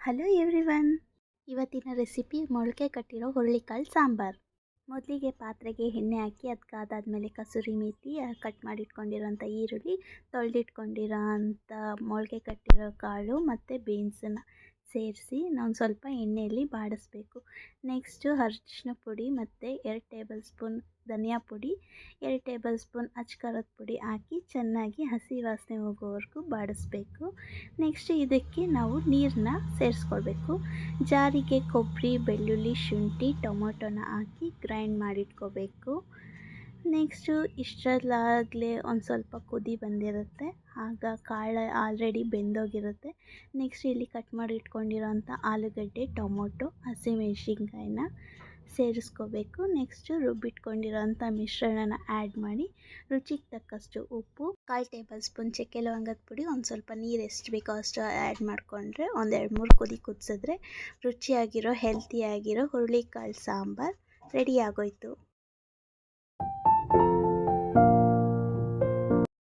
Hello everyone. ಇವತ್ತಿನ recipe ಮೊಳಕೆ ಕಟ್ಟಿರೋ ಹುರುಳಿಕಾಳು ಸಾಂಬಾರು. ಮೊದಲಿಗೆ ಪಾತ್ರೆಗೆ ಎಣ್ಣೆ ಹಾಕಿ ಅದಕ್ಕಾದಾದ್ಮೇಲೆ ಕಸೂರಿ ಮೇಥಿ, ಕಟ್ ಮಾಡಿಟ್ಕೊಂಡಿರೋಂಥ ಈರುಳ್ಳಿ, ತೊಳೆದಿಟ್ಕೊಂಡಿರೋ ಅಂಥ ಮೊಳಕೆ ಕಟ್ಟಿರೋ ಕಾಳು ಮತ್ತು ಬೀನ್ಸನ್ನು ಸೇರಿಸಿ ನಾವು ಸ್ವಲ್ಪ ಎಣ್ಣೆಯಲ್ಲಿ ಬಾಡಿಸ್ಬೇಕು. ನೆಕ್ಸ್ಟು ಅರಿಶಿನ ಪುಡಿ ಮತ್ತು 2 ಟೇಬಲ್ ಸ್ಪೂನ್ ಧನಿಯಾ ಪುಡಿ, 2 ಟೇಬಲ್ ಸ್ಪೂನ್ ಅಚ್ಕಾರದ ಪುಡಿ ಹಾಕಿ ಚೆನ್ನಾಗಿ ಹಸಿ ವಾಸನೆ ಹೋಗೋವರೆಗೂ ಬಾಡಿಸ್ಬೇಕು. ನೆಕ್ಸ್ಟ್ ಇದಕ್ಕೆ ನಾವು ನೀರನ್ನ ಸೇರಿಸ್ಕೊಳ್ಬೇಕು. ಜಾರಿಗೆ ಕೊಬ್ಬರಿ, ಬೆಳ್ಳುಳ್ಳಿ, ಶುಂಠಿ, ಟೊಮೊಟೊನ ಹಾಕಿ ಗ್ರೈಂಡ್ ಮಾಡಿಟ್ಕೋಬೇಕು. ನೆಕ್ಸ್ಟು ಇಷ್ಟರಲ್ಲಾಗಲೇ ಒಂದು ಸ್ವಲ್ಪ ಕುದಿ ಬಂದಿರುತ್ತೆ, ಆಗ ಕಾಳು ಆಲ್ರೆಡಿ ಬೆಂದೋಗಿರುತ್ತೆ. ನೆಕ್ಸ್ಟ್ ಇಲ್ಲಿ ಕಟ್ ಮಾಡಿ ಇಟ್ಕೊಂಡಿರೋಂಥ ಆಲೂಗಡ್ಡೆ, ಟೊಮೊಟೊ, ಹಸಿಮೆಣ್ಸಿನ್ಕಾಯಿನ ಸೇರಿಸ್ಕೋಬೇಕು. ನೆಕ್ಸ್ಟು ರುಬ್ಬಿಟ್ಕೊಂಡಿರೋಂಥ ಮಿಶ್ರಣನ ಆ್ಯಡ್ ಮಾಡಿ ರುಚಿಗೆ ತಕ್ಕಷ್ಟು ಉಪ್ಪು, 1/4 ಟೇಬಲ್ ಸ್ಪೂನ್ ಚಕ್ಕೆ ಲವಂಗದ ಪುಡಿ, ಒಂದು ಸ್ವಲ್ಪ ನೀರು ಎಷ್ಟು ಬೇಕೋ ಅಷ್ಟು ಆ್ಯಡ್ ಮಾಡಿಕೊಂಡ್ರೆ ಒಂದು 2-3 ಕುದಿ ಕುದಿಸಿದ್ರೆ ರುಚಿಯಾಗಿರೋ ಹೆಲ್ತಿಯಾಗಿರೋ ಹುರುಳಿಕಾಳು ಸಾಂಬಾರು ರೆಡಿ ಆಗೋಯ್ತು.